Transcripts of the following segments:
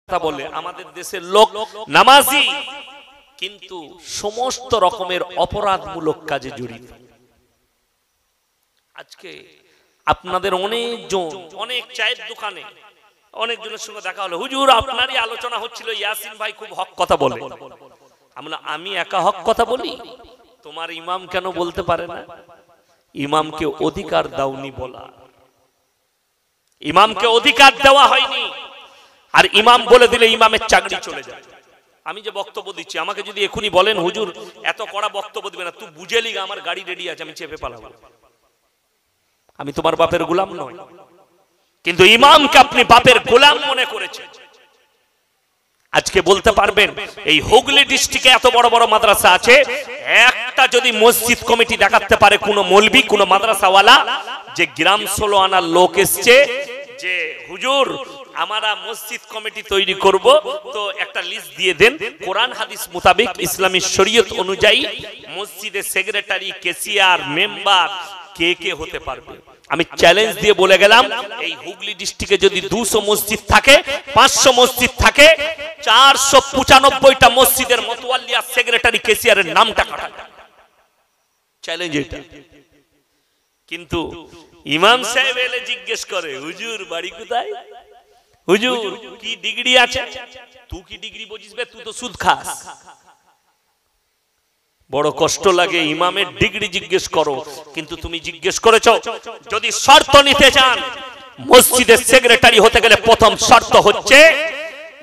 কথা বলে আমাদের দেশের লোক নামাজি কিন্তু সমস্ত রকমের অপরাধমূলক কাজে জড়িত। আজকে আপনাদের অনেকজন অনেক চায়ের দোকানে অনেকজনের সঙ্গে দেখা হলো, হুজুর আপনারই আলোচনা হচ্ছিল, ইয়াসিন ভাই খুব হক কথা বলে। আমি একা হক কথা বলি? তোমার ইমাম কেন বলতে পারে না? ইমামকে অধিকার দাওনি বলা, ইমামকে অধিকার দেওয়া হয়নি। আর ইমাম বলে দিলে ইমামের চাকরি চলে যায়। আমি যে বক্তব্য দিচ্ছি, আমাকে যদি এখনই বলেন হুজুর এত কড়া বক্তব্য দিবে না, তুই বুঝে লিগা আমার গাড়ি রেডি আছে, আমি চেপে পালাবো। আমি তোমার বাপের গোলাম নয়, কিন্তু ইমামকে আপনি বাপের গোলাম মনে করেছেন। আজকে বলতে পারবেন এই হুগলি ডিস্ট্রিক্টে এত বড় বড় মাদ্রাসা আছে, একটা যদি মসজিদ কমিটি দেখাতে পারে কোন মৌলবি কোন মাদ্রাসাওয়ালা যে গ্রাম 16 আনার লোক এসছে যে হুজুর আমরা মসজিদ কমিটি তৈরি করব, তো একটা লিস্ট দিয়ে দেন কোরআন হাদিস মোতাবেক ইসলামী শরীয়ত অনুযায়ী মসজিদের সেক্রেটারি কেসিয়ার মেম্বার কে কে হতে পারবে। আমি চ্যালেঞ্জ দিয়ে বলে গেলাম এই হুগলি ডিস্ট্রিক্টে যদি 200 মসজিদ থাকে, 500 মসজিদ থাকে, 495টা মসজিদের মতওয়াল্লি আর সেক্রেটারি কেসিয়ারের নামটা কাটা চ্যালেঞ্জ এটা। কিন্তু ইমাম সাহেব এলে জিজ্ঞেস করে হুজুর বাড়ি কোথায়, হুজুর কি ডিগ্রি আছে, তুই কি ডিগ্রি বুঝিস বে, তুই তো সুদ খাস। বড় কষ্ট লাগে ইমামের ডিগ্রি জিজ্ঞেস করো, কিন্তু তুমি জিজ্ঞেস করেছো যদি শর্ত নিতে চান মসজিদের সেক্রেটারি হতে গেলে প্রথম শর্ত হচ্ছে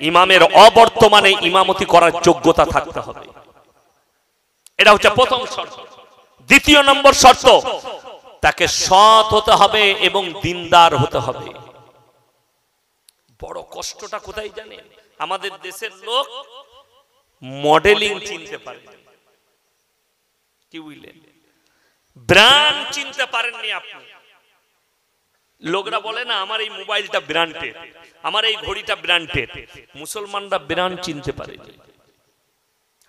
ইমামের অবর্তমানে ইমামতি করার যোগ্যতা থাকতে হবে। এটা হচ্ছে প্রথম শর্ত। দ্বিতীয় নম্বর শর্ত তাকে সৎ হতে হবে এবং দিনদার হতে হবে। বড় কষ্টটা কোথায় জানেন? আমাদের দেশের লোক মডেলিং চিনতে পারে, কি বুঝলেন, ব্র্যান্ড চিনতে পারেননি আপনি। লোকরা বলে না আমার এই মোবাইলটা ব্র্যান্ডেড, আমার এই ঘড়িটা ব্র্যান্ডেড। মুসলমানরা ব্র্যান্ড চিনতে পারেনি।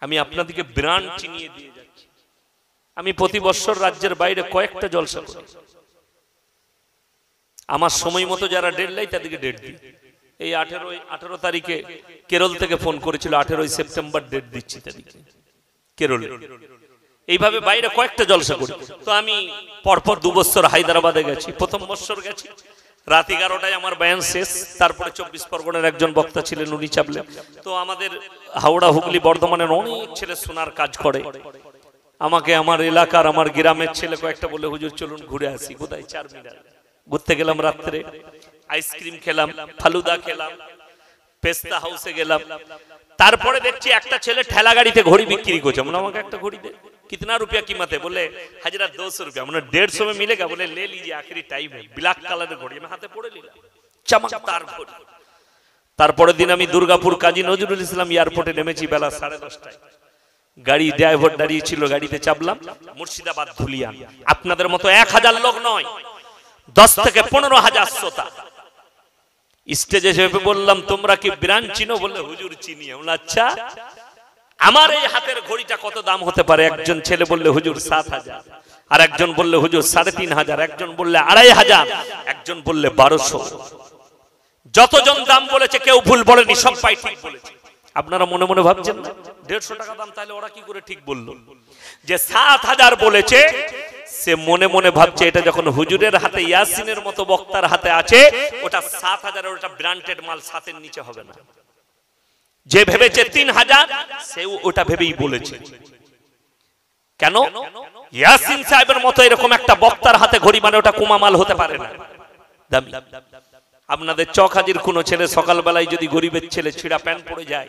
আমি আপনাদেরকে ব্র্যান্ড চিনিয়ে দিয়ে যাচ্ছি। আমি প্রতি বছর রাজ্যের বাইরে কয়েকটা জলসা করি। আমার সময় মতো যারা ডেট লাই তাদেরকে ডেট দিই। এই 18 তারিখে কেরল থেকে ফোন করেছিল, 18 সেপ্টেম্বর ডেট দিচ্ছি তাদেরকে কেরলে। এইভাবে বাইরে কয়েকটা জলসা করি। তো আমি পরপর 2 বছর হায়দ্রাবাদে গেছি। প্রথম বছর গেছি রাত 11টায় আমার বয়ান শেষ। তারপরে 24 পরগনার একজন বক্তা ছিলেন, উনি চাপলেন। তো আমাদের হাওড়া হুগলি বর্ধমানের অনেক ছেলে শোনার কাজ করে। আমাকে আমার এলাকার আমার গ্রামের ছেলে কয়েকটা বলে হুজুর চলুন ঘুরে আসি। কোথায়? 4 মিনার ঘুরতে গেলাম। রাত্রে আইসক্রিম খেলাম, ফালুদা খেলাম, পেস্তা হাউসে গেলাম। তারপরে দেখছি একটা ছেলে ঠেলা গাড়িতে ঘড়ি বিক্রি করছে। মানে আমাকে একটা ঘড়ি দে, कितना रुपया कीमत है? बोले हजरत 200 रुपया। मैंने 150 में मिलेगा? बोले ले लीजिए, आखिरी टाइम है। ब्लैक कलर घड़ी मैं हाथे पड़े लीला, चमकदार घड़ी। তারপরের দিন আমি দুর্গাপুর কাজী নজরুল ইসলাম এয়ারপোর্টে নেমেছি বেলা 10:30টায়। গাড়ি ড্রাইভার দাঁড়িয়ে ছিল, গাড়িতে চাপলাম মুর্শিদাবাদ ধুলিয়ান। আপনাদের মতো 1000 লোক নয়, 10 থেকে 15,000 শ্রোতা। স্টেজে এসে বললাম তোমরা কি ব্র্যান্ড চিনো? বললে হুজুর চিনি। আচ্ছা আমার এই হাতের ঘড়িটা কত দাম হতে পারে? একজন ছেলে বললে হুজুর 7,000, আর একজন বললে হুজুর 3,500, একজন বললে 2,500, একজন বললে 1200। যতজন দাম বলেছে কেউ ভুল বলেনি, সবাই ঠিক বলেছে। আপনারা মনে মনে ভাবছেন না 150 টাকা দাম, তাহলে ওরা কি করে ঠিক বললো? যে 7,000 বলেছে সে মনে মনে ভাবছে এটা যখন হুজুরের হাতে ইয়াসিনের মতো বক্তার হাতে আছে, ওটা 7,000, ওটা ব্র্যান্ডেড মাল, 7-এর নিচে হবে না। যে ভেবেছে 3,000 সে ওটা ভেবেই বলেছে। কেন? ইয়াসিন সাহেবের মতো এরকম একটা বক্তার হাতে ঘড়ি, মানে ওটা কুমা মাল হতে পারে না, দামি। আপনাদের চকহাজির কোন ছেলে সকালবেলায় যদি গরিবের ছেলে ছিঁড়া প্যান্ট পরে যায়,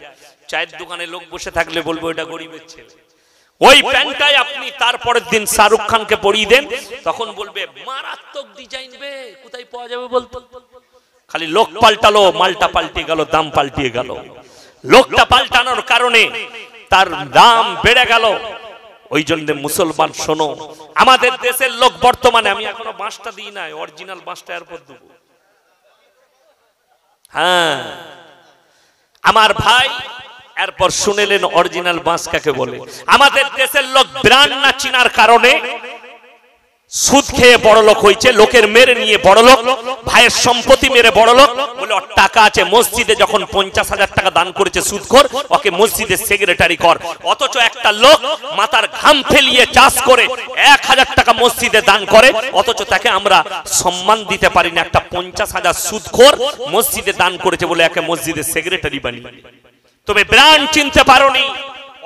চায়ের দোকানে লোক বসে থাকলে বলবো এটা গরিবের ছেলে। ওই প্যান্টটাই আপনি তারপরের দিন শাহরুখ খানকে পরিয়ে দেন, তখন বলবে মারাত্মক ডিজাইন বে, কোথায় পাওয়া যাবে বলতো? খালি লোক পাল্টালো, মালটা পাল্টে গেল, দাম পাল্টিয়ে গেল। লোকটা পাল্টানোর কারণে তার দাম বেড়ে গেল। ওই জন্য মুসলমান শোনো, আমাদের দেশের লোক বর্তমানে, আমি এখনো বাঁশটা দিই নাই, অরিজিনাল বাঁশটা এরপর দেবো। হ্যাঁ আমার ভাই এরপর শুনেলেন অরিজিনাল বাঁশ কাকে বলে। আমাদের দেশের লোক ব্র্যান্ড না চিনার কারণে সুদ খেয়ে বড় লোক হয়েছে, লোকের মেরে নিয়ে বড় লোক, ভাইয়ের সম্পত্তি মেরে বড় লোক, বলে ওর টাকা আছে, মসজিদে যখন 50,000 টাকা দান করেছে সুদখোর, ওকে মসজিদের সেক্রেটারি কর। অথচ একটা লোক মাথার ঘাম ফেলিয়ে চাষ করে 1000 টাকা মসজিদে দান করে, অথচ তাকে আমরা সম্মান দিতে পারি না। একটা 50,000 সুদখোর মসজিদে দান করেছে বলে একে মসজিদের সেক্রেটারি বানিয়ে। তুমি ব্র্যান্ড চিনতে পারোনি।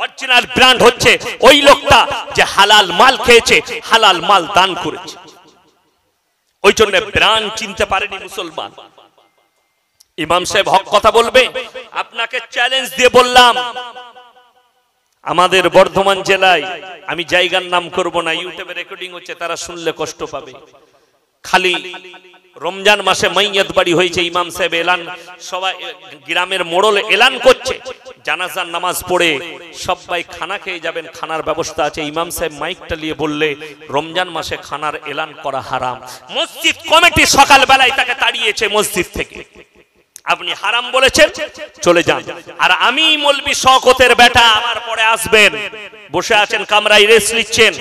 অরিজিনাল ব্র্যান্ড হচ্ছে ওই লোকটা যে হালাল মাল খেয়েছে, হালাল মাল দান করেছে। ওই জন্য ব্র্যান্ড চিনতে পারেনি মুসলমান। ইমাম সাহেব হক কথা বলবে। আপনাকে চ্যালেঞ্জ দিয়ে বললাম, আমাদের বর্ধমান জেলায়, আমি জায়গার নাম করব না, ইউটিউবে রেকর্ডিং হচ্ছে, তারা শুনলে কষ্ট পাবে। খালি রমজান মাসে মাইয়াত বাড়ি হয়েছে, ইমাম সাহেব এলান, সবাই গ্রামের মোড়ল এলান করছে, জানাজার নামাজ পড়ে সবাই খানা খেয়ে যাবেন, খানার ব্যবস্থা আছে। ইমাম সাহেব মাইকটা নিয়ে বললে রমজান মাসে খানার এলান করা হারাম। মসজিদ কমিটি সকাল বেলায় তাকে তাড়িয়েছে মসজিদ থেকে। আপনি হারাম বলেছেন, চলে যান। আর আমি মৌলবি শওকতের বেটা, আমার পরে আসবেন, বসে আছেন কামরায় রেস্ট নিচ্ছেন।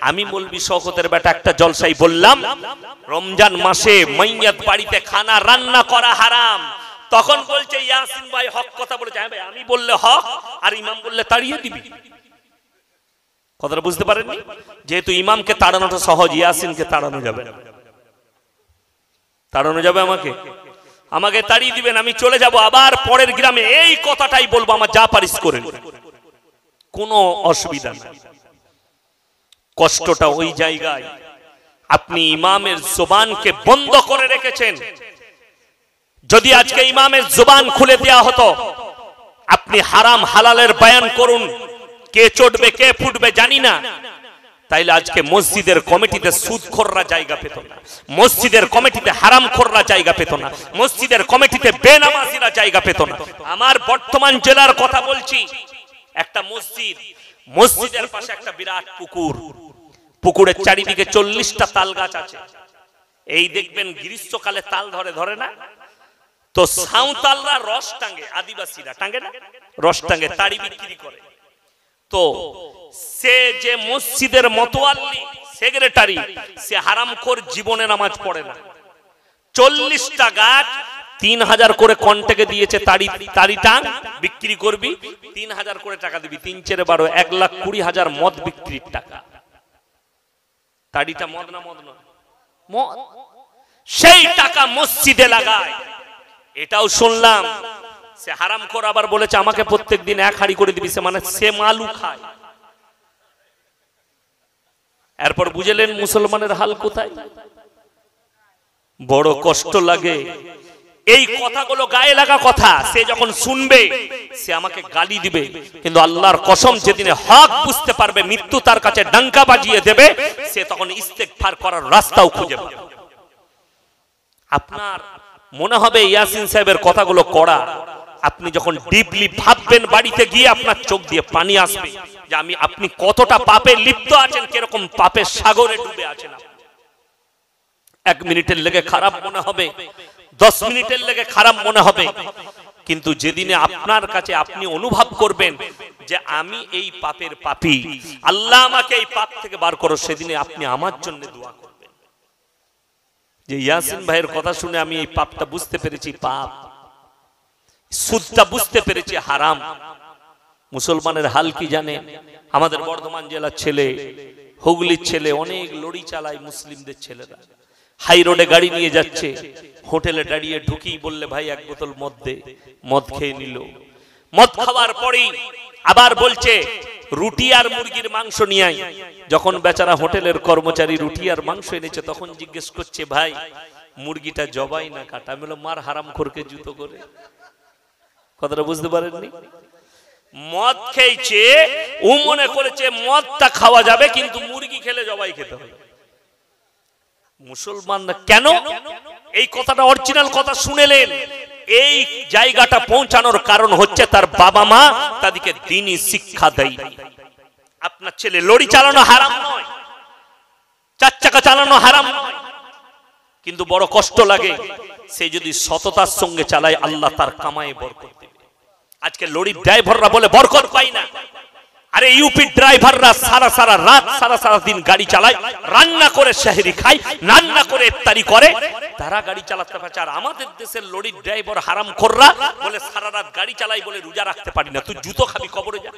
আমি মৌলবি শওকতের বেটা একটা জলসাই বললাম রমজান মাসে মাইয়াত বাড়িতে খানা রান্না করা হারাম। তখন বলছে ইয়াসিন ভাই হক কথা বলেছে। হ্যাঁ ভাই, আমি বললে হক আর ইমাম বললে তাড়িয়ে দিবি। কথাটা বুঝতে পারেননি? যেহেতু ইমামকে তাড়ানোটা সহজ, ইয়াসিনকে তাড়ানো যাবে না। তাড়ানো যাবে আমাকে তাড়িয়ে দিবেন, আমি চলে যাব আবার পরের গ্রামে এই কথাটাই বলবো, আমার যা পারিস করেন, কোনো অসুবিধা নেই। কষ্টটা ওই জায়গায় আপনি ইমামের জবানকে বন্ধ করে রেখেছেন। যদি আজকে ইমামের জবান খুলে দেওয়া হতো, আপনি হারাম হালালের বয়ান করুন, কে চটবে কে ফুটবে জানি না, তাইলে আজকে মসজিদের কমিটিতে সুদখোররা জায়গা পেত না, মসজিদের কমিটিতে হারামখোররা জায়গা পেত না, মসজিদের কমিটিতে বেনামাজিরা জায়গা পেত না। আমার বর্তমান জেলার কথা বলছি, একটা মসজিদের পাশে একটা বিরাট পুকুর, পুকুরের চারিদিকে 40টা তাল গাছ আছে। এই দেখবেন গ্রীষ্মকালে তাল ধরে না, তো সাঁওতালরা রস টাঙ্গে, আদিবাসীরা টাঙ্গে না, রস টাঙ্গে, তাড়ি বিক্রি করে। তো সে যে মসজিদের মতোয়াল্লি সেক্রেটারি, সে হারামখোর জীবনে নামাজ পড়ে না। 40টা গাছ 3000 করে কন্টাকে দিয়েছে, তাড়ি টাং বিক্রি করবি, 3000 করে টাকা দিবি, 3 4 12 1,20,000 মদ বিক্রির টাকা। তাড়িটা মদ না, মদ নয়, মদ। সেই টাকা মসজিদে লাগায়। এটাও শুনলাম সে হারামখোর আবার বলেছে আমাকে প্রত্যেকদিন 1 হাঁড়ি করে দিবি, সে মানে সে মালু খায়। এরপর বুঝলেন মুসলমানের হাল কোথায়। বড় কষ্ট লাগে এই কথাগুলো, গায়ে লাগা কথা। সে যখন শুনবে সে আমাকে গালি দিবে, কিন্তু আল্লাহর কসম যেদিনে হক বুঝতে পারবে, মৃত্যু তার কাছে ডাঙ্কা বাজিয়ে দেবে, সে তখন ইস্তেগফার করার রাস্তাও খুঁজে পাবে। আপনার মনে হবে ইয়াসিন সাহেবের কথাগুলো কড়া, আপনি যখন ডিপলি ভাববেন বাড়িতে গিয়ে আপনার চোখ দিয়ে পানি আসবে যে আপনি কতটা পাপে লিপ্ত আছেন, কিরকম পাপের সাগরে ডুবে আছেন। 1 মিনিটের লেগে খারাপ মনে হবে, 10 মিনিটের লেগে খারাপ মনে হবে, কিন্তু যেদিনে আপনার কাছে আপনি অনুভব করবেন যে আমি এই পাপের পাপী, আল্লাহ আমাকে এই পাপ থেকে বার করো, সেদিনে আপনি আমার জন্য দোয়া করবেন যে ইয়াসিন ভাইয়ের কথা শুনে আমি এই পাপটা বুঝতে পেরেছি, পাপ, সুদটা বুঝতে পেরেছি হারাম। মুসলমানের হাল কি জানে? আমাদের বর্ধমান জেলার ছেলে, হুগলির ছেলে অনেক লড়ি চালায়, মুসলিমদের ছেলেরা হাই রোডে গাড়ি নিয়ে যাচ্ছে, হোটেলে দাঁড়িয়ে ঢুকি বললে ভাই 1 বোতল মদ দে, মদ খেয়ে নিল। মদ খাওয়ার পরেই আবার বলছে রুটি আর মুরগির মাংস নিয়ে আয়। যখন বেচারা হোটেলের কর্মচারী রুটি আর মাংস এনেছে, তখন জিজ্ঞেস করছে ভাই মুরগিটা জবাই না কাটা? আমি বললাম মার হারামখোরকে জুতো করে। কথাটা বুঝতে পারেননি? মদ খেয়েছে, ও মনে করেছে মদটা খাওয়া যাবে, কিন্তু মুরগি খেলে জবাই খেতে হবে। মুসলমানরা কেন এই কথাটা, অরিজিনাল কথা শুনেলেন, এই জায়গাটা পৌঁছানোর কারণ হচ্ছে তার বাবা মা তাদেরকে দ্বীনি শিক্ষা দেয়। আপনার ছেলে লরি চালানো হারাম নয়, 4 চাকা চালানো হারাম নয়, কিন্তু বড় কষ্ট লাগে সে যদি সততার সঙ্গে চালায়, আল্লাহ তার কামায়ে বরকত দেবে। আজকে লরির ড্রাইভাররা বলে বরকত পাই না, আরে ইউপি ড্রাইভাররা সারা সারা রাত সারা সারা দিন গাড়ি চালায়, রান্না করে সেহরি খায়, রান্না করে ইফতারি করে, তারা গাড়ি চালাতে পারছে। আর আমাদের দেশের লরির ড্রাইভার হারামখোররা বলে সারা রাত গাড়ি চালাই বলে রোজা রাখতে পারি না। তুই জুতো খাবি কবরে যা।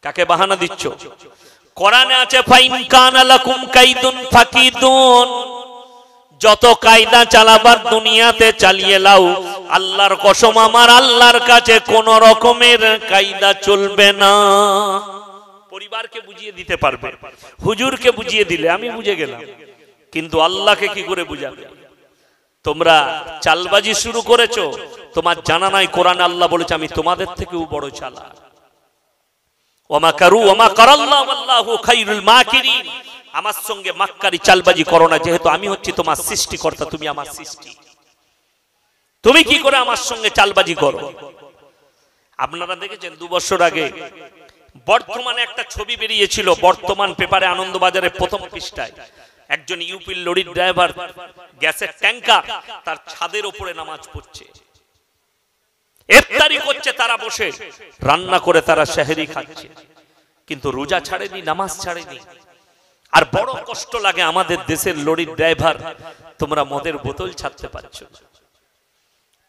কাকে বাহানা দিচ্ছ? কোরআনে আছে ফাইন কানা লাকুম কাইদুন ফাকিদুন, যত কায়দা চালাবার দুনিয়াতে চালিয়ে লাও, আল্লাহর কসম আমার আল্লাহর কাছে কোন রকমের কায়দা চলবে না। পরিবারকে বুঝিয়ে দিতে পারবে, হুজুরকে বুঝিয়ে দিলে আমি বুঝে গেলাম, কিন্তু আল্লাহকে কি করে বুঝাবে? তোমরা চালবাজি শুরু করেছো, তোমার জানা নাই কোরআনে আল্লাহ বলেছে আমি তোমাদের থেকেও বড় চালাক। ওমা কারু ওমা কারাল্লাহু আল্লাহু খায়রুল মাকিরিন, আমার সঙ্গে মাক্কারি চালবাজি করো না, যেহেতু আমি হচ্ছি তোমার সৃষ্টিকর্তা, তুমি আমার সৃষ্টি, তুমি কি করে আমার সঙ্গে চালবাজি করো? আপনারা দেখেছেন 2 বছর আগে বর্তমানে একটা ছবি বেরিয়েছিল, বর্তমান পেপারে আনন্দবাজারের প্রথম পৃষ্ঠায়, একজন ইউপির লরির ড্রাইভার গ্যাসের ট্যাঙ্কার তার ছাদের উপরে নামাজ পড়ছে, ইফতারি করছে, তারা বসে রান্না করে তারা সেহরি খাচ্ছে, কিন্তু রোজা ছাড়েনি, নামাজ ছাড়েনি। আর বড় কষ্ট লাগে আমাদের দেশের লরির ড্রাইভার, তোমরা মদের বোতল ছাড়তে পারছো।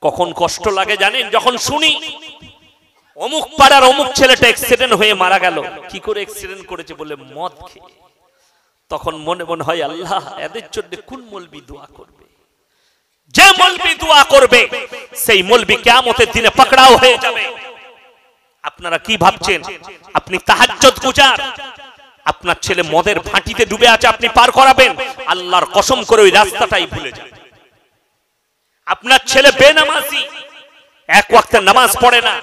কখন কষ্ট লাগে জানেন? যখন শুনি অমুক পাড়ার অমুক ছেলেটা অ্যাক্সিডেন্ট হয়ে মারা গেল। কি করে অ্যাক্সিডেন্ট করেছে? বলে মদ খেয়ে। তখন মনে মনে হয় আল্লাহ এদের জন্য কোন মৌলবি দোয়া করবে? যে মৌলবি দোয়া করবে সেই মৌলবি কিয়ামতের দিনে পাকড়াও হয়ে যাবে। আপনারা কি ভাবছেন আপনি তাহাজ্জুদ গুজার, আপনার ছেলে মদের ভাটিতে ডুবে আছে, আপনি পার করাবেন? আল্লাহর কসম করে ওই রাস্তাটাই ভুলে যান। আপনার ছেলে বেনামাজি, এক ওয়াক্তের নামাজ পড়ে না,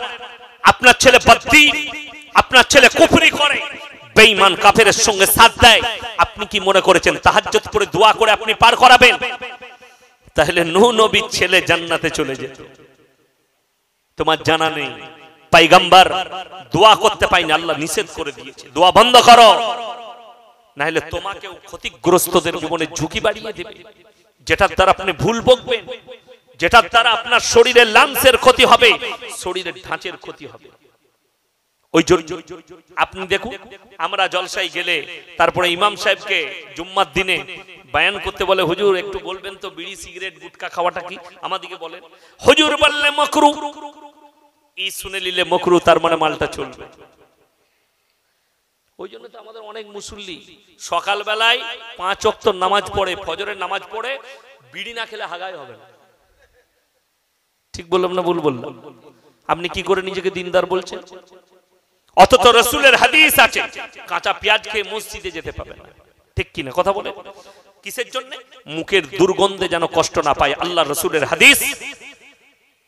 আপনার ছেলে বদ্দীন, আপনার ছেলে কুফরি করে, বেঈমান কাফেরের সঙ্গে সাথ দেয়, আপনি কি মনে করেছেন তাহাজ্জুদ পড়ে দোয়া করে আপনি পার করাবেন? তাহলে নূহ নবীর ছেলে জান্নাতে চলে যেত। তোমার জানা নেই পয়গম্বর দোয়া করতে পায়নি, আল্লাহ নিষেধ করে দিয়েছে দোয়া বন্ধ করো, না হলে তোমাকেও ক্ষতিগ্রস্তদের জীবনে ঝুঁকি বাড়িয়ে দেবে, যেটার দ্বারা আপনি ভুল বকবেন, যেটার দ্বারা আপনার শরীরের লাংসের ক্ষতি হবে, শরীরের ঢাঁচের ক্ষতি হবে। ওই জন্য আপনি দেখুন, আমরা জলসায় গেলে তারপরে ইমাম সাহেবকে জুম্মার দিনে বয়ান করতে বলে, হুজুর একটু বলবেন তো বিড়ি সিগারেট গুটখা খাওয়াটা কি? আমাদেরকে বলেন, হুজুর বললে মাকরু, ই শুনে নিলে মাকরু, তার মানে মালটা চলবে। ওই জন্য তো আমাদের অনেক মুসল্লি সকাল বেলায় 5 ওয়াক্ত নামাজ পড়ে, ফজরের নামাজ পড়ে, বিড়ি না খেলে হাগাই হবে না। ঠিক বললাম না ভুল বললাম? আপনি কি করে নিজেকে দিনদার বলছেন? অথচ রাসূলের হাদিস আছে কাঁচা পেঁয়াজ খেয়ে মসজিদে যেতে পাবে না। ঠিক কিনা কথা বলে? কিসের জন্য? মুখের দুর্গন্ধে যেন কষ্ট না পায়। আল্লাহ রাসূলের হাদিস,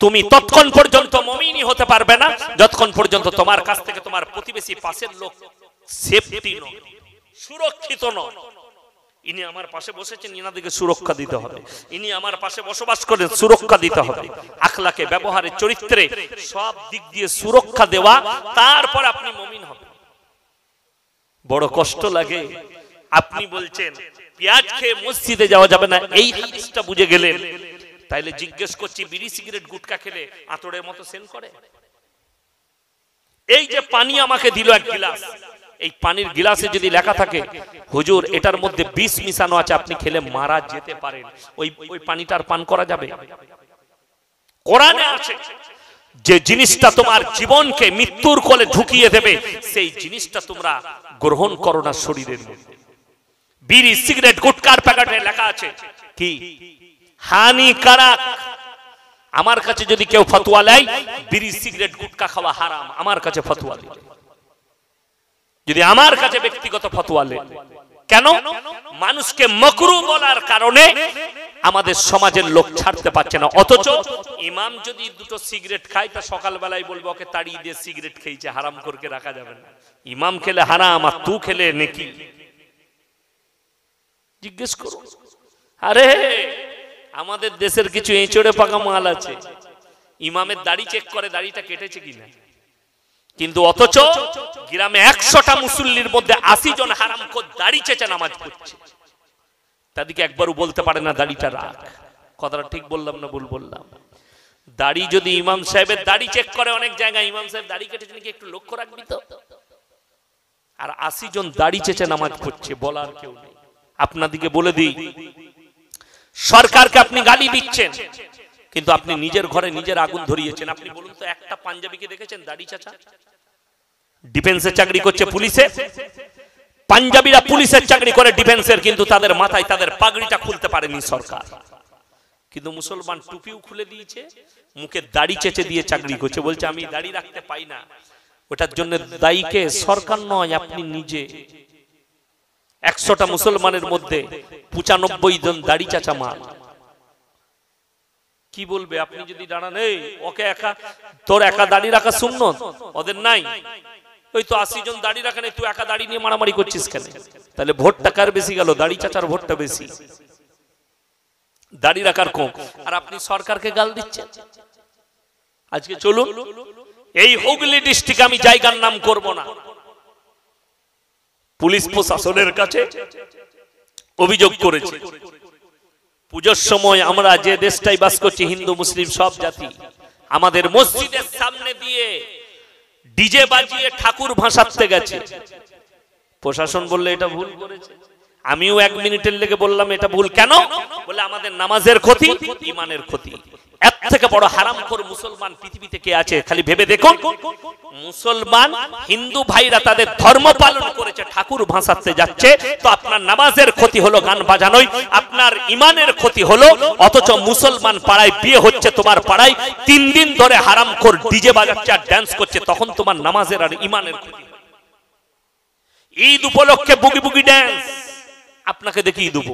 তুমি ততক্ষণ পর্যন্ত মুমিনই হতে পারবে না যতক্ষণ পর্যন্ত তোমার কাছ থেকে তোমার প্রতিবেশী পাশের লোক সেফটি নয়, সুরক্ষিত নয়। ইনি আমার পাশে বসেছেন, ইনাদেরকে সুরক্ষা দিতে হবে। ইনি আমার পাশে বসবাস করেন, সুরক্ষা দিতে হবে। আখলাকে, ব্যবহারে, চরিত্রে সব দিক দিয়ে সুরক্ষা দেওয়া, তারপর আপনি মুমিন হবেন। বড় কষ্ট লাগে আপনি বলছেন পেঁয়াজ খেয়ে মসজিদে যাওয়া যাবে না, এই হাদিসটা বুঝে গেলেন। তাইলে জিজ্ঞেস করছি, বিড়ি সিগারেট গুটকা খেলে আতরের মতো সেন্ট করে? এই যে পানি আমাকে দিল 1 গ্লাস, এই পানির গ্লাসে যদি লেখা থাকে হুজুর এটার মধ্যে বিষ মিশানো আছে, আপনি খেলে মারা যেতে পারেন, ওই পানিটার পান করা যাবে? কোরআনে আছে যে জিনিসটা তোমার জীবনকে মৃত্যুর কোলে ঢুকিয়ে দেবে, সেই জিনিসটা তোমরা গ্রহণ করো না শরীরের মধ্যে। বিড়ি সিগারেট গুটকার প্যাকেটে লেখা আছে কি হানিকারক। আমার কাছে যদি কেউ ফতোয়া দেয় বিড়ি সিগারেট গুটকা খাওয়া হারাম, আমার কাছে ফতোয়া দিলে, যদি আমার কাছে ব্যক্তিগত ফতোয়া নেন, কেন? মানুষকে মাকরু বলার কারণে আমাদের সমাজের লোক ছাড়তে পারছে না। অথচ ইমাম যদি 2টো সিগারেট খায়, তা সকালবেলায় বলবো ওকে তাড়িয়ে দিয়ে সিগারেট খেয়েছে, হারাম করে রাখা যাবে না। ইমাম খেলে হারাম আর তুই খেলে নেকি। জিজ্ঞেস করো। আরে আমাদের দেশের কিছু এঁচড়ে পাকা মাল আছে, ইমামের দাড়ি চেক করে দাড়িটা কেটেছে কিনা, কিন্তু অথচ গ্রামে 100টা মুসল্লির মধ্যে 80 জন হারামখোর দাড়ি চেঁচে নামাজ পড়ছে, তাদেরকে একবারও বলতে পারে না দাড়িটা রাখ। কথাটা ঠিক বললাম না ভুল বললাম? দাড়ি যদি ইমাম সাহেবের দাড়ি চেক করে অনেক জায়গায়, ইমাম সাহেব দাড়ি কেটেছেন নাকি একটু লক্ষ্য রাখবি তো। আর 80 জন দাড়ি চেচে নামাজ পড়ছে, বলার কেউ নেই। আপনাদিকে বলে দিই, সরকারকে আপনি গালি দিচ্ছেন, কিন্তু আপনি নিজের ঘরে নিজের আগুন ধরিয়েছেন। আপনি বলুন তো, একটা পাঞ্জাবিকে দেখেছেন দাড়ি চাচা? ডিফেন্সে চাকরি করছে, পুলিশে, পাঞ্জাবিরা পুলিশের চাকরি করে ডিফেন্সের, কিন্তু তাদের মাথায় তাদের পাগড়িটা খুলতে পারেনি সরকার। কিন্তু মুসলমান টুপিও খুলে দিয়েছে, মুখে দাড়ি চেচে দিয়ে চাকরি করছে, বলছে আমি দাড়ি রাখতে পাই না। ওটার জন্য দায়ীকে সরকার নয়, আপনি নিজে। 100টা মুসলমানের মধ্যে 95 জন দাড়ি চাচা মাল। কি বলবে? আপনি যদি দাঁড়ান, এই ওকে একা, তোর একা দাড়ি রাখা সুন্নত, ওদের নাই। ওই তো 80 জন দাড়ি রাখেন, তুই একা দাড়ি নিয়ে মারামারি করছিস কেন? তাহলে ভোটটা কার বেশি গেল? দাড়ি চাচার ভোটটা বেশি, দাড়ি রাখার কম। আর আপনি সরকারকে গাল দিচ্ছেন। আজকে চলুন, এই হুগলি ডিস্ট্রিক্টে আমি জায়গার নাম করব না, পুলিশ প্রশাসনের কাছে অভিযোগ করেছে। পূজোর সময় আমরা যে দেশটাই বাস করছি, হিন্দু মুসলিম সব জাতি, আমাদের মসজিদের সামনে দিয়ে ডিজে বাজিয়ে ঠাকুর ভাসাতে গেছে। প্রশাসন বললে এটা ভুল করেছে। আমিও 1 মিনিটের লেগে বললাম এটা ভুল। কেন? বলে আমাদের নামাজের ক্ষতি, ইমানের ক্ষতি। এর থেকে বড় হারামখোর মুসলমান পৃথিবীতে কে আছে? খালি ভেবে দেখুন, মুসলমান হিন্দু ভাইরা তাদের ধর্ম পালন করেছে, ঠাকুর ভাসাতে যাচ্ছে, তো আপনার নামাজের ক্ষতি হলো গান বাজানোই, আপনার ইমানের ক্ষতি হলো। অথচ মুসলমান পাড়ায় বিয়ে হচ্ছে, তোমার পাড়ায় 3 দিন ধরে হারামখোর ডিজে বাজাচ্ছে আর ড্যান্স করছে, তখন তোমার নামাজের আর ইমানের ক্ষতি। ঈদ উপলক্ষে বুগি বুগি ড্যান্স, আপনাকে দেখি ঈদ দেব,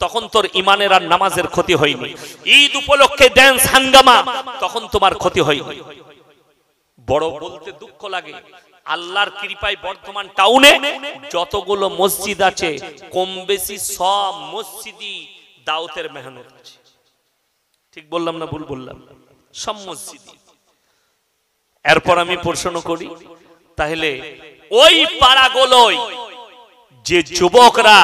তখন তোর ইমানের আর নামাজের ক্ষতি হয়নি। ঈদ উপলক্ষে ড্যান্স হাঙ্গামা, তখন তোমার ক্ষতি হয়নি। বড় বলতে দুঃখ লাগে, আল্লাহর কৃপায় বর্ধমান টাউনে যতগুলো মসজিদ আছে, কম বেশি সব মসজিদই দাওয়াতের মেহনত আছে। ঠিক বললাম না ভুল বললাম? সব মসজিদই। এরপর আমি প্রশ্ন করি, তাহলে ওই পাড়াগুলোয় যে যুবকরা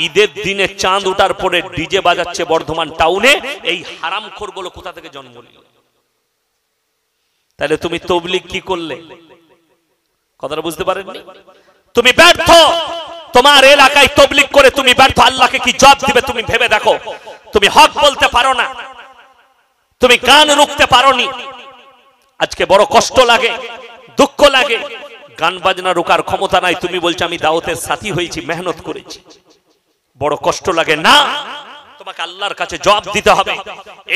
ঈদের দিনে চাঁদ উঠার পরে ডিজে বাজাচ্ছে বর্ধমান টাউনে, এই হারামখোরগুলো কোথা থেকে জন্ম নিল? তাহলে তুমি তবলিগ কি করলে? কথাটা বুঝতে পারেননি? তুমি ব্যর্থ। তোমার এলাকায় তবলিগ করে তুমি ব্যর্থ। আল্লাহকে কি জবাব দিবে তুমি ভেবে দেখো। তুমি হক বলতে পারো না, তুমি গান রুখতে পারোনি। আজকে বড় কষ্ট লাগে, দুঃখ লাগে। গান বাজনা রোকার ক্ষমতা নাই, তুমি বলছো আমি দাওয়াতের সাথী হয়েছি, মেহনত করেছি। বড় কষ্ট লাগে না? তোমাকে আল্লাহর কাছে জবাব দিতে হবে।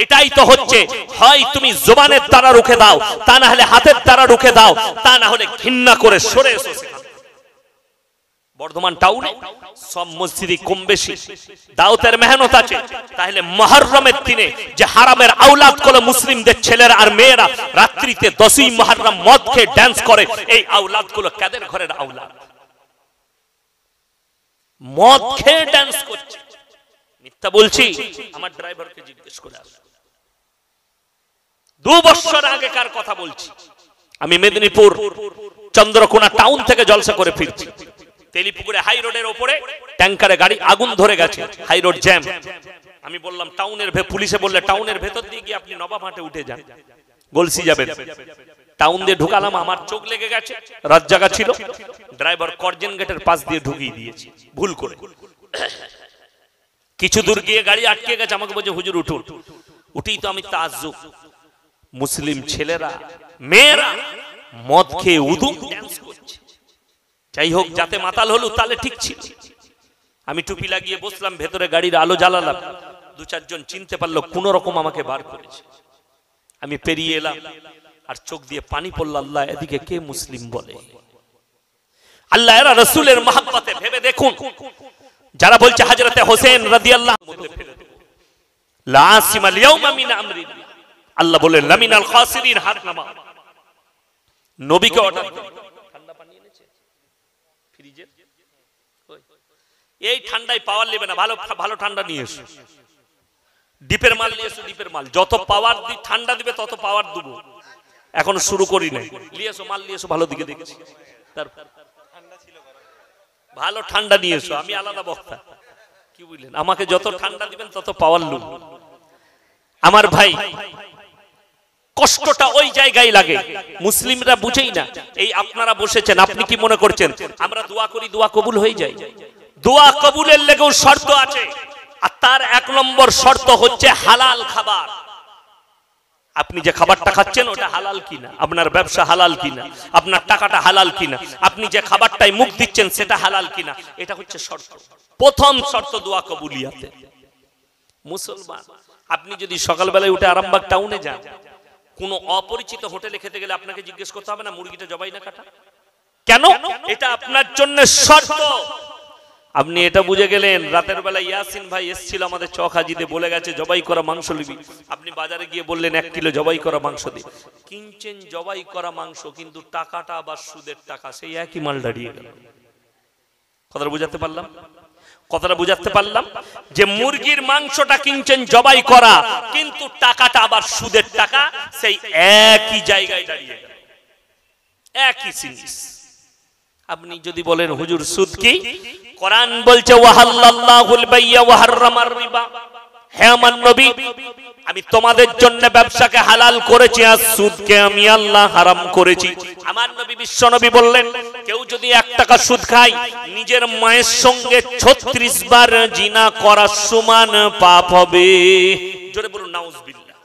এটাই তো হচ্ছে, হয় তুমি জবানের দ্বারা রুখে দাও, তা না হলে হাতের দ্বারা রুখে দাও, তা না হলে ঘৃণা করে সরে এসো। বর্ধমান টাউনে সব মসজিদে কম বেশি দাওয়াতের মেহনত আছে। তাহলে মুহররমের দিনে যে হারামের আওলাদ গুলো মুসলিমদের ছেলেরা আর মেয়েরা রাত্রিতে 10ই মুহররম মদ খেয়ে ড্যান্স করে, এই আওলাদ গুলো কাদের ঘরের আওলাদ? মদ খেয়ে ড্যান্স করছে। মিথ্যা বলছি? আমার ড্রাইভারকে জিজ্ঞেস করে আসো। 2 বছর আগেকার কথা বলছি। আমি মেদিনীপুর চন্দ্রকোনা টাউন থেকে জলসা করে ফিরছি। তেলিপুকুরে হাই রোডের উপরে ট্যাঙ্কারে গাড়ি আগুন ধরে গেছে, হাই রোড জ্যাম। আমি বললাম টাউনের পুলিশে বললে টাউনের ভেতর দিয়ে গিয়ে আপনি নবাবহাটে উঠে যান, গলসি যাবেন। টাউন দিয়ে ঢুকালাম, আমার চোখ লেগে গেছে, রাত জাগা ছিল। ড্রাইভার করজেন গেটের পাশ দিয়ে ঢুকিয়ে দিয়েছে ভুল করে। কিছু দূর গিয়ে গাড়ি আটকে গেছে, আমাকে বলছে হুজুর উঠুন। উঠেই তো আমি তাজ্জুব, মুসলিম ছেলেরা মেয়েরা মদ খেয়ে উদুম ড্যান্স করছে। যাই হোক, যাতে মাতাল হলো তাহলে ঠিক ছিল। আমি টুপি লাগিয়ে বসলাম, ভেতরে গাড়ির আলো জ্বালালাম। 2-4 জন চিনতে পারলো, কোন রকম আমাকে বার করেছে। আমি পেরিয়ে এলাম, আর চোখ দিয়ে পানি পড়ল। আল্লাহ, এদিকে কে মুসলিম বলে? আল্লাহ এরা রাসূলের মহব্বতে ভেবে দেখুন, যারা বলছে হযরতে হোসেন রাদিয়াল্লাহু লা আসিমাল ইয়াউমা মিন আমরি, আল্লাহ বলে লামিনাল খাসিরিন, হাত নামা। নবীকে অর্ডার, ঠান্ডা পানি এনেছে ফ্রিজে, এই ঠান্ডায় পাওয়ার নেবে না, ভালো ভালো ঠান্ডা নিয়ে এসো। ডিপের মাল নিয়ে এসো, ডিপের মাল। যত পাওয়ার ঠান্ডা দিবে তত পাওয়ার দেব। এখন শুরু করি নাই, নিয়ে এসো মাল, নিয়ে এসো ভালো দিকে দেখেছি। ভালো ঠান্ডা নিয়ে এসো, আমি আলাদা বক্তা। কি বুঝলেন? আমাকে যত ঠান্ডা দিবেন তত পাওয়ার লুব। আমার ভাই, কষ্টটা ওই জায়গায় লাগে, মুসলিমরা বুঝেই না। এই আপনারা বসেছেন, আপনি কি মনে করছেন আমরা দোয়া করি দোয়া কবুল হয়ে যায়? দোয়া কবুলের লেগেও শর্ত আছে, আর তার 1 নম্বর শর্ত হচ্ছে হালাল খাবার। আপনি যে খাবারটা খাচ্ছেন ওটা হালাল কিনা, আপনার ব্যবসা হালাল কিনা, আপনার টাকাটা হালাল কিনা, আপনি যে খাবারটাই মুখ দিচ্ছেন সেটা হালাল কিনা, এটা হচ্ছে শর্ত, প্রথম শর্ত দোয়া কবুলিয়াতে। মুসলমান, আপনি যদি সকালবেলায় উঠে আরামবাগ টাউনে যান, কোন অপরিচিত হোটেলে খেতে গেলে আপনাকে জিজ্ঞেস করতে হবে না মুরগিটা জবাই না কাটা? কেন? এটা আপনার জন্য শর্ত। আপনি এটা বুঝে গেলেন, রাতের বেলা ইয়াসিন ভাই এসেছিল আমাদের চক হাজিতে, বলে গেছে জবাই করা মাংস নিবি। আপনি বাজারে গিয়ে বললেন 1 কিলো জবাই করা মাংস দিই, কিনছেন জবাই করা মাংস, কিন্তু টাকাটা আবার সুদের টাকা, সেই একই মাল দাঁড়িয়ে গেল। কথাটা বুঝাতে পারলাম? কথাটা বুঝাতে পারলাম যে মুরগির মাংসটা কিনছেন জবাই করা, কিন্তু টাকাটা আবার সুদের টাকা, সেই একই জায়গায় দাঁড়িয়ে গেল, একই জিনিস। আপনি যদি বলেন হুজুর সুদ কি? কোরআন বলছে ওয়াহাল্লাল্লাহুল বাইয়া ওয়া হাররামার রিবা। হে আমার নবী, আমি তোমাদের জন্য ব্যবসাকে হালাল করেছি আর সুদকে আমি আল্লাহ হারাম করেছি। আমার নবী বিশ্ব নবী বললেন, কেউ যদি 1 টাকা সুদ খায়, নিজের মায়ের সঙ্গে 36 বার জিনা করার সমান পাপ হবে। জোরে বলুন নাউজুবিল্লাহ।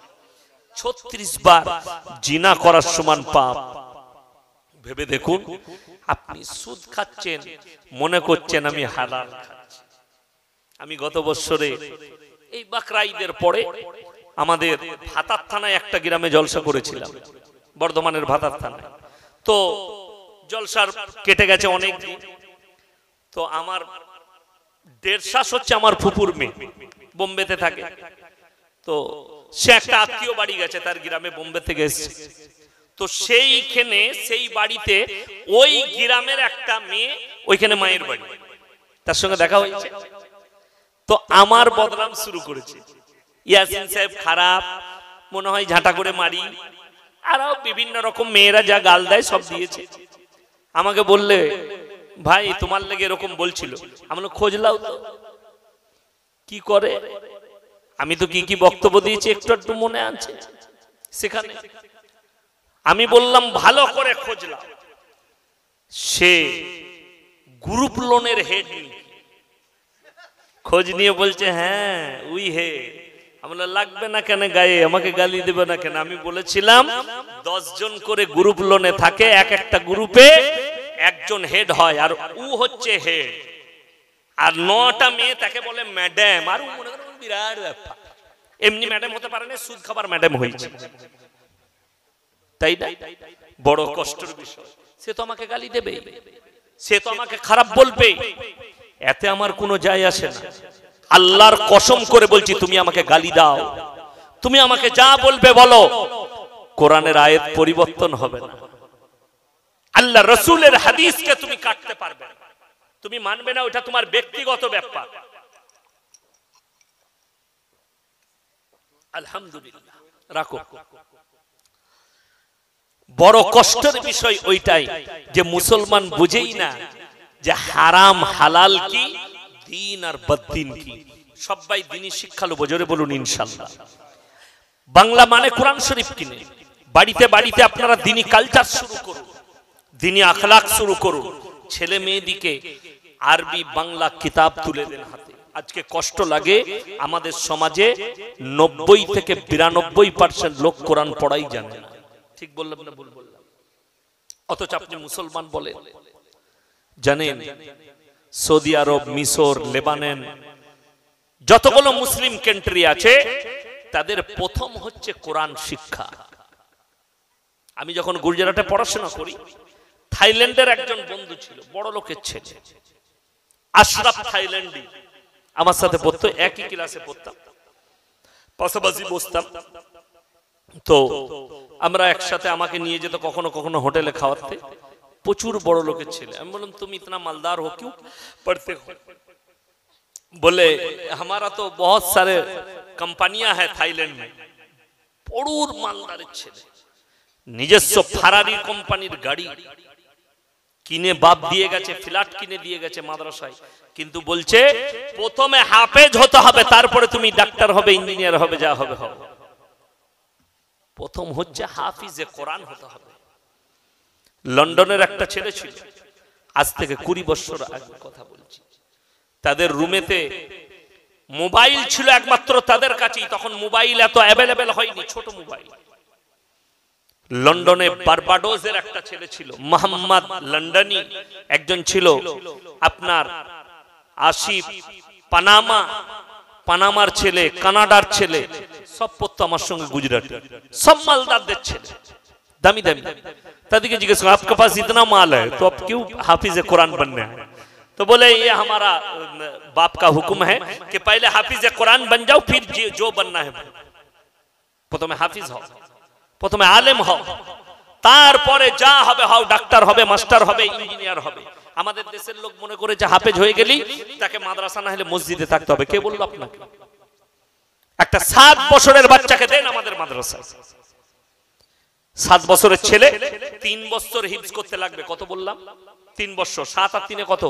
36 বার জিনা করার সমান পাপ। ভেবে দেখুন, আপনি সুদ খাচ্ছেন, মনে করছেন আমি হালাল খাচ্ছি। আমি গত বছরে এই বাকরা ঈদের পরে আমাদের ভাতার থানায় একটা গ্রামে জলসা করেছিলাম, বর্ধমানের ভাতার থানায়। তো জলসার কেটে গেছে অনেক দিন। তো আমার 1.5 শ্বাস হচ্ছে আমার ফুপুর মেয়ে, বোম্বেতে থাকে। তো সে একটা আত্মীয় বাড়ি গেছে, তার গ্রামে বোম্বে থেকে এসেছে। তো সেইখানে সেই বাড়িতে ওই গ্রামের একটা মেয়ে, ওইখানে মায়ের বাড়ি, তার সঙ্গে দেখা হয়েছে। তো আমার বদনাম শুরু করেছে, ইয়াসিন সাহেব খারাপ, মনে হয় ঝাঁটা করে মারি, আরো বিভিন্ন রকম মেয়েরা যা গাল দেয় সব দিয়েছে। আমাকে বললে ভাই তোমার লেগে এরকম বলছিল। আমি খোঁজ লাও তো কি করে, আমি তো কি কি বক্তব্য দিয়েছি একটু একটু মনে আছে সেখানে। আমি বললাম ভালো করে খোঁজ লাও। সে গ্রুপ লোনের হেড খোঁজ নিয়ে বলছে হ্যাঁ উই হে। আমরা লাগবে না কেন গায়ে, আমাকে গালি দেবে না কেন? আমি বলেছিলাম 10 জন করে গ্রুপ লোনে থাকে, এক একটা গ্রুপে একজন হেড হয়, আর ও হচ্ছে হেড, আর 9টা মেয়ে তাকে বলে ম্যাডাম। আর ও মনে করেন বিরাট ব্যাপার, এমনি ম্যাডাম হতে পারে না, সুদ খাবার ম্যাডাম হয়েছে, তাই না? বড় কষ্টের বিষয়। সে তো আমাকে গালি দেবে, সে তো আমাকে খারাপ বলবে, এতে আমার কোনো যায় আসে না। আল্লাহর কসম করে বলছি, তুমি আমাকে গালি দাও, তুমি আমাকে যা বলবে বলো, কোরআনের আয়াত পরিবর্তন হবে না, আল্লাহ রাসূলের হাদিসকে তুমি কাটতে পারবে না, তুমি মানবে না, ওটা তোমার ব্যক্তিগত ব্যাপার। আলহামদুলিল্লাহ, রাখো। বড় কষ্টের বিষয় ওইটাই যে মুসলমান বুঝেই না যে হারাম হালাল কি, দিন আর বদ্দিন কি। সবাই দিনই শিক্ষা লব, জোরে বলুন ইনশাআল্লাহ। বাংলা মানে কোরআন শরীফ কিনে বাড়িতে বাড়িতে আপনারা দিনই কালচার শুরু করুন, দিনই আখলাক শুরু করুন। ছেলে মেয়েদিকে আরবি বাংলা কিতাব তুলে দেন হাতে। আজকে কষ্ট লাগে, আমাদের সমাজে 90 থেকে 92% লোক কোরআন পড়াই জানে না। ঠিক বললাম না ভুল বললাম? অথচ আপনি মুসলমান বলে জানেন, সৌদি আরব, মিশর, লেবানন, যতগুলো মুসলিম কান্ট্রি আছে তাদের প্রথম হচ্ছে কোরআন শিক্ষা। আমি যখন গুজরাটে পড়াশোনা করি, থাইল্যান্ডের একজন বন্ধু ছিল, বড় লোকের ছেলে, আশরাফ থাইল্যান্ডি, আমার সাথে পড়তো, একই ক্লাসে পড়তাম, পাশাপাশি বসতাম। তো আমরা একসাথে, আমাকে নিয়ে যেত কখনো কখনো হোটেলে খাওয়াতে, প্রচুর বড় লোকের ছেলে। আমি বললাম তুমি ইতনা মালদার हो क्यों पढ़ते हो? बोले हमारा तो बहुत सारे कंपनियां है थाईलैंड में। প্রচুর মালদারের ছেলে, নিজস্ব ফারারি কোম্পানির গাড়ি কিনে বাপ দিয়ে গেছে, ফ্ল্যাট কিনে দিয়ে গেছে মাদ্রাসায়, কিন্তু বলছে প্রথমে হাফেজ হতে হবে, তারপরে তুমি ডাক্তার হবে, ইঞ্জিনিয়ার হবে, যা হবে হবে। প্রথম হচ্ছে হাফিজে কোরআন হতে হবে। লন্ডনের একটা ছেলে ছিল, আজ থেকে 20 বছর আগে কথা বলছি, তাদের রুমেতে মোবাইল ছিল একমাত্র তাদের কাছেই, তখন মোবাইল এত অ্যাভেলেবেল হয়নি, ছোট মোবাইল। লন্ডনে বারবাডোসের একটা ছেলে ছিল, মোহাম্মদ লন্ডনী একজন ছিল, আপনার আসিফ পানামার ছেলে, কানাডার ছেলে, সব পড়তো আমার সঙ্গে গুজরাটি, সব মালদারদের ছেলে, দামি দামি। তাদেরকে জিজ্ঞেস করা, आपके पास इतना माल है तो आप क्यों हाफिज कुरान बनने हैं? तो बोले ये हमारा बाप का हुक्म है कि पहले हाफिज कुरान बन जाओ, फिर जो बनना है। प्रथमे हाफिज हो, प्रथमे आलेम हो, তারপরে যা হবে হও, ডাক্তার হবে, মাস্টার হবে, ইঞ্জিনিয়ার হবে। আমাদের দেশের লোক মনে করে যে হাফেজ হয়ে গেলি তাকে মাদ্রাসা না হলে মসজিদে থাকতে হবে। কে বললো আপনাকে? একটা 7 বছরের বাচ্চাকে দেন আমাদের মাদ্রাসায়, 7 বছরের ছেলে 3 বছর হিফজ করতে লাগবে। কত বললাম? 3 বছর, 7 আর 3 কত?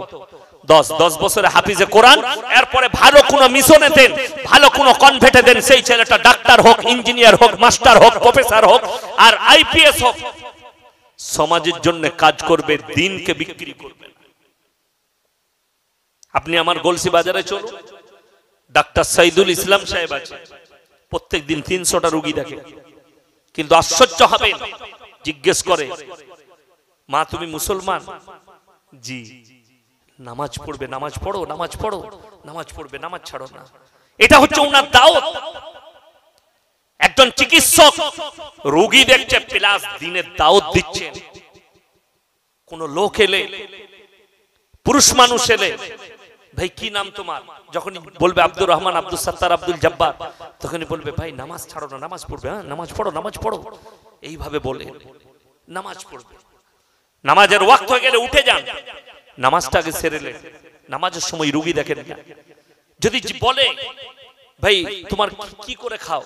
10 বছরে হাফিজে কোরআন। এরপরে ভালো কোনো মিশনে দেন, ভালো কোনো কনভেন্টে দেন, সেই ছেলেটা ডাক্তার হোক, ইঞ্জিনিয়ার হোক, মাস্টার হোক, প্রফেসর হোক, আর আইপিএস হোক, সমাজের জন্য কাজ করবে, দিনকে বিক্রি করবে। আপনি আমার গলসি বাজারে চলুন, ডাক্তার সাইদুল ইসলাম সাহেব আছে, প্রত্যেক দিন 300টা রোগী দেখে, কিন্তু আশ্চর্য হবে, জিজ্ঞেস করে, মা তুমি মুসলমান? জি। নামাজ পড়বে? নামাজ পড়ো, নামাজ পড়ো, নামাজ পড়বে, নামাজ ছাড়ো না। এটা হচ্ছে ওনার দাওয়াত। একজন চিকিৎসক রোগী দেখছে, প্লাস দিনের দাওয়াত দিচ্ছে। কোন লোক এলে, পুরুষ মানুষ এলে, ভাই কি নাম তোমার? যখন বলবে আব্দুর রহমান, আব্দুল সত্তার, আব্দুল জব্বার, তখনই বলবে ভাই নামাজ ছাড়ো না, নামাজ পড়বে, হ্যাঁ নামাজ পড়ো, নামাজ পড়ো, এইভাবে বলে নামাজ পড়বে। নামাজের ওয়াক্ত হয়ে গেলে উঠে যান, নামাজটাকে সেরেলে, নামাজের সময় রোগী দেখেন না। যদি বলে ভাই তোমার কি করে খাও?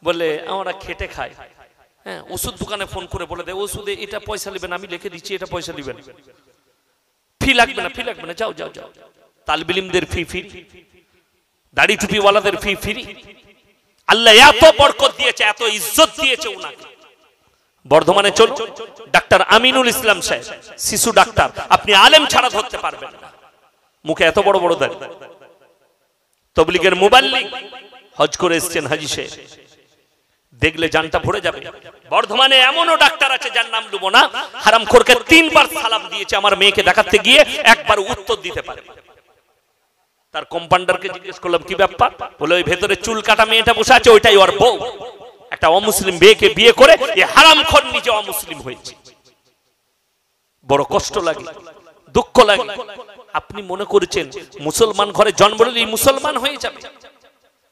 বলে আমরা খেটে খাই। হ্যাঁ, ওষুধ দোকানে ফোন করে বলে দেয় ওষুধে এটা পয়সা নেবেন, আমি লিখে দিচ্ছি, এটা পয়সা নেবেন, ফি লাগবে না, ফি লাগবে না, যাও যাও যাও। তালিব ইলমদের ফি ফ্রি, দাড়ি টুপিওয়ালাদের ফি ফ্রি। আল্লাহ এত বরকত দিয়েছে, এত ইজ্জত দিয়েছে ওনাকে। বর্ধমানে চল, ডাক্তার আমিনুল ইসলাম সাহেব, শিশু ডাক্তার, আপনি আলেম ছাড়া ধরতে পারবেন না, মুখে এত বড় বড় দাড়ি, তবলিগের মুবাল্লিগ, হজ করে এসেছেন হাজী সাহেব, দেখলে জানটা ভরে যাবে। বর্ধমানে এমনও ডাক্তার আছে যার নাম লুবো না, হারামখোরকে 3 বার সালাম দিয়েছে আমার মেয়েকে দেখাতে গিয়ে, একবার উত্তর দিতে পারে। তার কম্পাউন্ডারকে জিজ্ঞেস করলাম কি ব্যাপার? বলে ওই ভেতরে চুল কাটা মেয়েটা বসে আছে, ওইটাই ওর বউ। একটা অমুসলিম মেয়েকে বিয়ে করে এই হারামখোর নিজে অমুসলিম হয়েছে। বড় কষ্ট লাগে, দুঃখ লাগে। আপনি মনে করেছেন মুসলমান ঘরে জন্ম নিলেই মুসলমান হয়ে যাবে?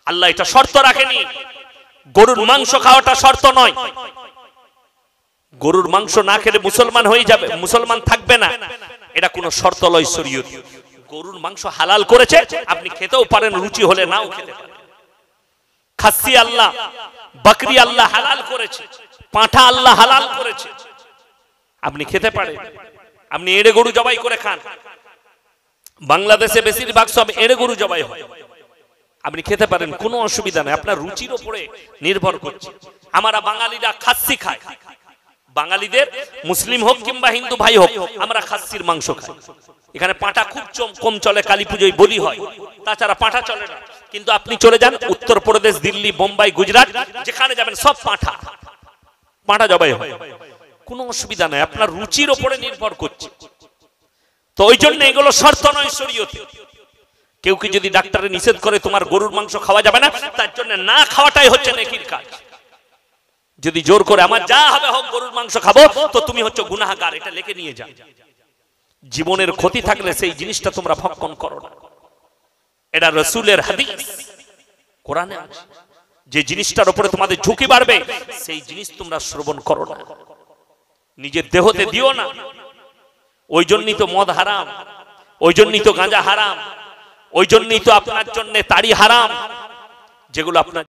আল্লাহ এটা শর্ত রাখেনি। গরুর মাংস খাওয়াটা শর্ত নয়। গরুর মাংস না খেলে মুসলমান হয়ে যাবে, মুসলমান থাকবে না, এটা কোনো শর্ত লয় শরীয়ত। গরুর মাংস হালাল করেছে, আপনি খেতেও পারেন, রুচি হলে নাও খেতে পারেন। খাসি আল্লাহ, বকরি আল্লাহ হালাল করেছে, পাঁঠা আল্লাহ হালাল করেছে, আপনি খেতে পারেন। আপনি এড়ে গরু জবাই করে খান, বাংলাদেশে বেশিরভাগ সব এড়ে গরু জবাই হয়, আপনি খেতে পারেন, কোনো অসুবিধা নেই, আপনার রুচির উপরে নির্ভর করছে। আমরা বাঙালিরা খাসি খায়, বাঙালিদের মুসলিম হোক কিংবা হিন্দু ভাই হোক, আমরা খাসির মাংস খাই। এখানে পাঁঠা খুব কম চলে, কালী পুজোয় বলি হয়, তাছাড়া পাঁঠা চলে না। কিন্তু আপনি চলে যান উত্তরপ্রদেশ, দিল্লি, বোম্বাই, গুজরাট, যেখানে যাবেন সব পাঁঠা জবাই হয়, কোনো অসুবিধা নাই, আপনার রুচির উপরে নির্ভর করছে। তো ওই জন্য এগুলো শর্ত নয় শরীয়তে। কেউ কি যদি ডাক্তারে নিষেধ করে তোমার গরুর মাংস খাওয়া যাবে না, তার জন্য না খাওয়াটাই হচ্ছে নেকির কাজ। যদি জোর করে আমার যা হবে হোক গরুর মাংস খাবো, তো তুমি হচ্ছে গুনাহগার, এটা লিখে নিয়ে যাও। জীবনের ক্ষতি থাকলে সেই জিনিসটা তোমরা ভক্ষণ করো না, এটা রাসূলের হাদিস, কোরআনে আছে। যে জিনিসটার উপরে তোমাদের ঝুঁকি বাড়বে সেই জিনিস তোমরা শ্রবণ করো না, নিজের দেহতে দিও না। ওই জন্যই তো মদ হারাম, ওই জন্যই তো গাঁজা হারাম, ওই জন্যই তো আপনার জন্য তাড়ি হারাম, যেগুলো আপনার